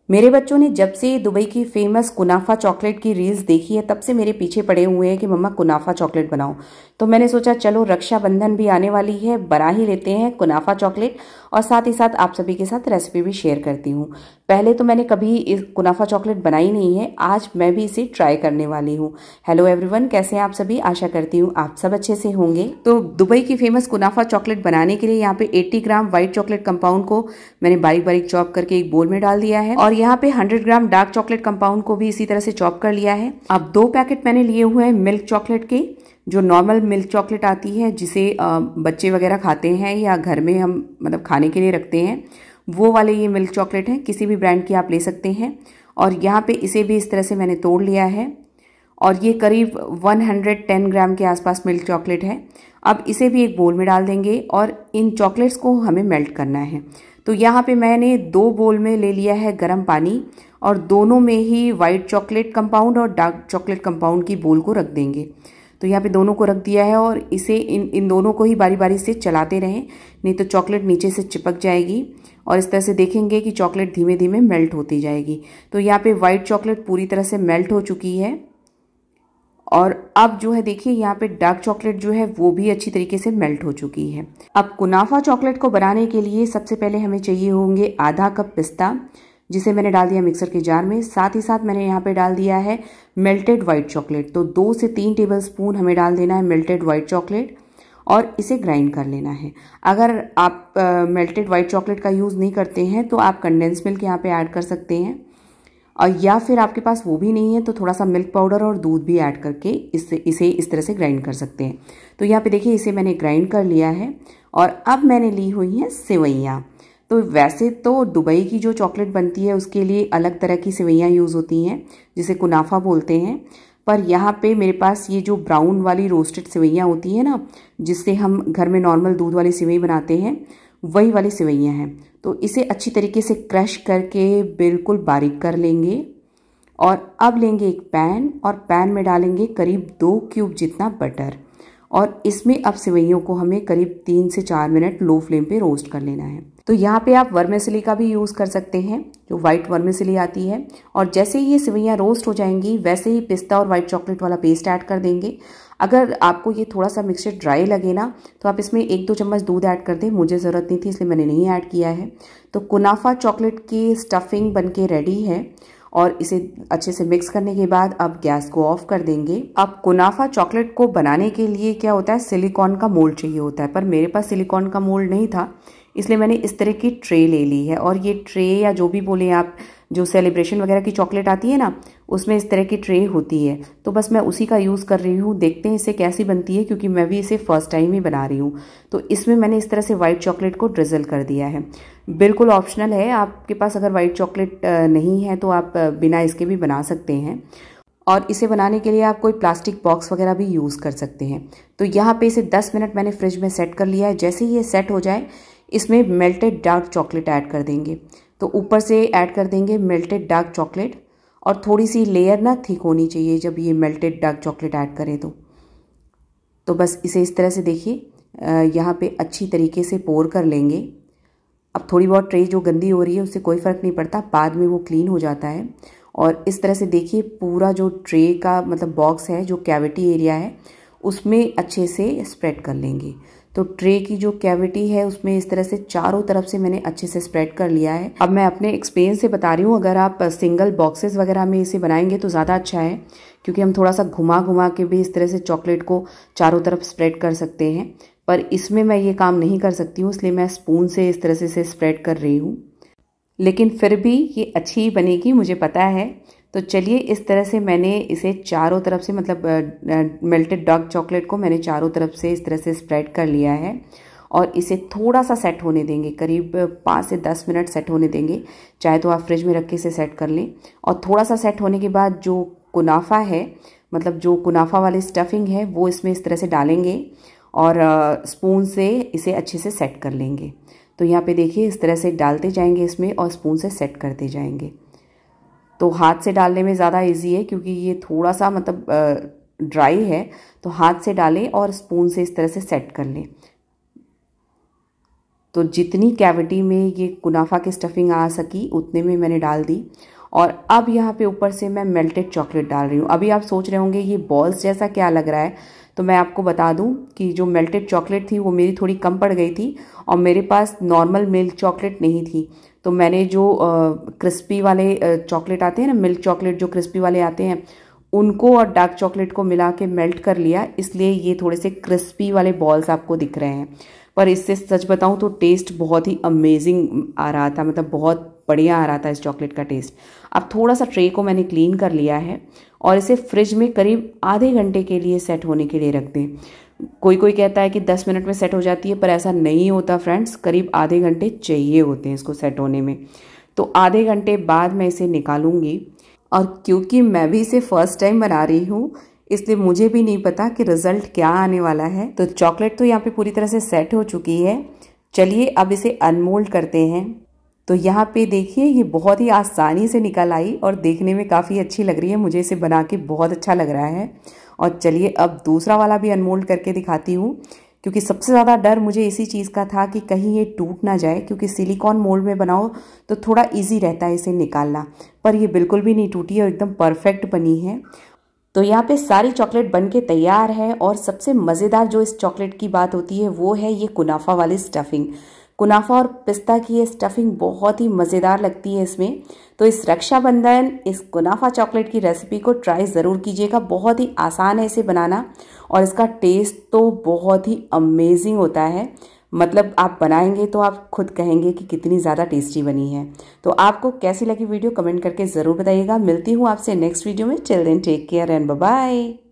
मेरे बच्चों ने जब से दुबई की फेमस कुनाफा चॉकलेट की रील्स देखी है तब से मेरे पीछे पड़े हुए हैं कि मम्मा कुनाफा चॉकलेट बनाओ। तो मैंने सोचा चलो रक्षाबंधन भी आने वाली है, बना ही लेते हैं कुनाफा चॉकलेट और साथ ही साथ आप सभी के साथ रेसिपी भी शेयर करती हूँ। पहले तो मैंने कभी इस कुनाफा चॉकलेट बनाई नहीं है, आज मैं भी इसे ट्राई करने वाली हूँ। हेलो एवरीवन, कैसे हैं आप सभी? आशा करती हूँ आप सब अच्छे से होंगे। तो दुबई की फेमस कुनाफा चॉकलेट बनाने के लिए यहाँ पे 80 ग्राम व्हाइट चॉकलेट कंपाउंड को मैंने बारीक बारीक चॉप करके एक बोल में डाल दिया है और यहाँ पे 100 ग्राम डार्क चॉकलेट कंपाउंड को भी इसी तरह से चॉप कर लिया है। अब 2 पैकेट मैंने लिए हुए हैं मिल्क चॉकलेट के, जो नॉर्मल मिल्क चॉकलेट आती है जिसे बच्चे वगैरह खाते हैं या घर में हम मतलब खाने के लिए रखते हैं, वो वाले ये मिल्क चॉकलेट है। किसी भी ब्रांड की आप ले सकते हैं। और यहाँ पे इसे भी इस तरह से मैंने तोड़ लिया है और ये करीब 110 ग्राम के आसपास मिल्क चॉकलेट है। अब इसे भी एक बोल में डाल देंगे और इन चॉकलेट्स को हमें मेल्ट करना है। तो यहाँ पे मैंने 2 बोल में ले लिया है गर्म पानी और दोनों में ही वाइट चॉकलेट कंपाउंड और डार्क चॉकलेट कंपाउंड की बोल को रख देंगे। तो यहाँ पे दोनों को रख दिया है और इसे इन दोनों को ही बारी बारी से चलाते रहें, नहीं तो चॉकलेट नीचे से चिपक जाएगी। और इस तरह से देखेंगे कि चॉकलेट धीमे धीमे मेल्ट होती जाएगी। तो यहाँ पे वाइट चॉकलेट पूरी तरह से मेल्ट हो चुकी है और अब जो है देखिए यहाँ पे डार्क चॉकलेट जो है वो भी अच्छी तरीके से मेल्ट हो चुकी है। अब कुनाफा चॉकलेट को बनाने के लिए सबसे पहले हमें चाहिए होंगे आधा कप पिस्ता, जिसे मैंने डाल दिया मिक्सर के जार में। साथ ही साथ मैंने यहाँ पे डाल दिया है मेल्टेड व्हाइट चॉकलेट। तो 2 से 3 टेबलस्पून हमें डाल देना है मेल्टेड व्हाइट चॉकलेट और इसे ग्राइंड कर लेना है। अगर आप मेल्टेड व्हाइट चॉकलेट का यूज़ नहीं करते हैं तो आप कंडेंस मिल्क यहाँ पे ऐड कर सकते हैं, और या फिर आपके पास वो भी नहीं है तो थोड़ा सा मिल्क पाउडर और दूध भी ऐड करके इसे इस तरह से ग्राइंड कर सकते हैं। तो यहाँ पे देखिए इसे मैंने ग्राइंड कर लिया है और अब मैंने ली हुई हैं सेवइयाँ। तो वैसे तो दुबई की जो चॉकलेट बनती है उसके लिए अलग तरह की सेवइयाँ यूज़ होती हैं जिसे कुनाफा बोलते हैं, पर यहाँ पे मेरे पास ये जो ब्राउन वाली रोस्टेड सेवइयाँ होती है ना, जिससे हम घर में नॉर्मल दूध वाली सेवई बनाते हैं, वही वाली सेवइयाँ हैं। तो इसे अच्छी तरीके से क्रश करके बिल्कुल बारीक कर लेंगे और अब लेंगे एक पैन और पैन में डालेंगे करीब 2 क्यूब जितना बटर और इसमें अब सेवइयों को हमें करीब 3 से 4 मिनट लो फ्लेम पे रोस्ट कर लेना है। तो यहाँ पे आप वर्मेसिली का भी यूज़ कर सकते हैं, जो वाइट वर्मेसिली आती है। और जैसे ही ये सेवइयाँ रोस्ट हो जाएंगी वैसे ही पिस्ता और वाइट चॉकलेट वाला पेस्ट ऐड कर देंगे। अगर आपको ये थोड़ा सा मिक्सचर ड्राई लगे ना तो आप इसमें 1-2 चम्मच दूध ऐड कर दें। मुझे ज़रूरत नहीं थी इसलिए मैंने नहीं ऐड किया है। तो कुनाफा चॉकलेट की स्टफिंग बनके रेडी है और इसे अच्छे से मिक्स करने के बाद अब गैस को ऑफ कर देंगे। अब कुनाफा चॉकलेट को बनाने के लिए क्या होता है, सिलिकॉन का मोल्ड चाहिए होता है, पर मेरे पास सिलिकॉन का मोल्ड नहीं था इसलिए मैंने इस तरह की ट्रे ले ली है। और ये ट्रे या जो भी बोले आप, जो सेलिब्रेशन वगैरह की चॉकलेट आती है ना उसमें इस तरह की ट्रे होती है, तो बस मैं उसी का यूज़ कर रही हूँ। देखते हैं इसे कैसी बनती है क्योंकि मैं भी इसे फर्स्ट टाइम ही बना रही हूँ। तो इसमें मैंने इस तरह से वाइट चॉकलेट को ड्रिजल कर दिया है। बिल्कुल ऑप्शनल है, आपके पास अगर वाइट चॉकलेट नहीं है तो आप बिना इसके भी बना सकते हैं। और इसे बनाने के लिए आप कोई प्लास्टिक बॉक्स वगैरह भी यूज़ कर सकते हैं। तो यहाँ पे इसे 10 मिनट मैंने फ्रिज में सेट कर लिया है। जैसे ही ये सेट हो जाए इसमें मेल्टेड डार्क चॉकलेट ऐड कर देंगे। तो ऊपर से ऐड कर देंगे मेल्टेड डार्क चॉकलेट और थोड़ी सी लेयर ना थिक होनी चाहिए जब ये मेल्टेड डार्क चॉकलेट ऐड करें तो बस इसे इस तरह से देखिए यहाँ पे अच्छी तरीके से पोर कर लेंगे। अब थोड़ी बहुत ट्रे जो गंदी हो रही है उससे कोई फ़र्क नहीं पड़ता, बाद में वो क्लीन हो जाता है। और इस तरह से देखिए पूरा जो ट्रे का मतलब बॉक्स है, जो कैविटी एरिया है, उसमें अच्छे से स्प्रेड कर लेंगे। तो ट्रे की जो कैविटी है उसमें इस तरह से चारों तरफ से मैंने अच्छे से स्प्रेड कर लिया है। अब मैं अपने एक्सपीरियंस से बता रही हूँ, अगर आप सिंगल बॉक्सेस वगैरह में इसे बनाएंगे तो ज़्यादा अच्छा है क्योंकि हम थोड़ा सा घुमा घुमा के भी इस तरह से चॉकलेट को चारों तरफ स्प्रेड कर सकते हैं। पर इसमें मैं ये काम नहीं कर सकती हूँ इसलिए मैं स्पून से इस तरह से इसे स्प्रेड कर रही हूँ, लेकिन फिर भी ये अच्छी ही बनेगी मुझे पता है। तो चलिए इस तरह से मैंने इसे चारों तरफ से मतलब मेल्टेड डार्क चॉकलेट को मैंने चारों तरफ से इस तरह से स्प्रेड कर लिया है और इसे थोड़ा सा सेट होने देंगे, करीब 5 से 10 मिनट सेट होने देंगे। चाहे तो आप फ्रिज में रख के इसे सेट कर लें। और थोड़ा सा सेट होने के बाद जो कुनाफा है, मतलब जो कुनाफा वाली स्टफिंग है, वो इसमें इस तरह से डालेंगे और स्पून से इसे अच्छे से सेट कर लेंगे। तो यहाँ पे देखिए इस तरह से डालते जाएंगे इसमें और स्पून से सेट करते जाएंगे। तो हाथ से डालने में ज़्यादा इजी है क्योंकि ये थोड़ा सा मतलब ड्राई है, तो हाथ से डालें और स्पून से इस तरह से सेट कर लें। तो जितनी कैविटी में ये कुनाफा की स्टफिंग आ सकी उतने में मैंने डाल दी। और अब यहाँ पे ऊपर से मैं मेल्टेड चॉकलेट डाल रही हूँ। अभी आप सोच रहे होंगे ये बॉल्स जैसा क्या लग रहा है, तो मैं आपको बता दूं कि जो मेल्टेड चॉकलेट थी वो मेरी थोड़ी कम पड़ गई थी और मेरे पास नॉर्मल मिल्क चॉकलेट नहीं थी। तो मैंने जो क्रिस्पी वाले चॉकलेट आते हैं ना, मिल्क चॉकलेट जो क्रिस्पी वाले आते हैं, उनको और डार्क चॉकलेट को मिला के मेल्ट कर लिया, इसलिए ये थोड़े से क्रिस्पी वाले बॉल्स आपको दिख रहे हैं। पर इससे सच बताऊं तो टेस्ट बहुत ही अमेजिंग आ रहा था, मतलब बहुत बढ़िया आ रहा था इस चॉकलेट का टेस्ट। अब थोड़ा सा ट्रे को मैंने क्लीन कर लिया है और इसे फ्रिज में करीब आधे घंटे के लिए सेट होने के लिए रख दें। कोई कोई कहता है कि 10 मिनट में सेट हो जाती है, पर ऐसा नहीं होता फ्रेंड्स, करीब आधे घंटे चाहिए होते हैं इसको सेट होने में। तो आधे घंटे बाद मैं इसे निकालूंगी। और क्योंकि मैं भी इसे फर्स्ट टाइम बना रही हूँ, इसलिए मुझे भी नहीं पता कि रिजल्ट क्या आने वाला है। तो चॉकलेट तो यहाँ पे पूरी तरह से सेट हो चुकी है। चलिए अब इसे अनमोल्ड करते हैं। तो यहाँ पे देखिए ये बहुत ही आसानी से निकल आई और देखने में काफ़ी अच्छी लग रही है। मुझे इसे बना के बहुत अच्छा लग रहा है। और चलिए अब दूसरा वाला भी अनमोल्ड करके दिखाती हूँ, क्योंकि सबसे ज़्यादा डर मुझे इसी चीज़ का था कि कहीं ये टूट ना जाए, क्योंकि सिलिकॉन मोल्ड में बनाओ तो थोड़ा इजी रहता है इसे निकालना। पर ये बिल्कुल भी नहीं टूटी और एकदम परफेक्ट बनी है। तो यहाँ पे सारी चॉकलेट बन के तैयार है। और सबसे मज़ेदार जो इस चॉकलेट की बात होती है वो है ये कुनाफा वाली स्टफिंग। कुनाफा और पिस्ता की ये स्टफिंग बहुत ही मज़ेदार लगती है इसमें। तो इस रक्षाबंधन इस कुनाफा चॉकलेट की रेसिपी को ट्राई ज़रूर कीजिएगा। बहुत ही आसान है इसे बनाना और इसका टेस्ट तो बहुत ही अमेजिंग होता है। मतलब आप बनाएंगे तो आप खुद कहेंगे कि कितनी ज़्यादा टेस्टी बनी है। तो आपको कैसी लगी वीडियो कमेंट करके ज़रूर बताइएगा। मिलती हूँ आपसे नेक्स्ट वीडियो में। Till then take care and bye bye.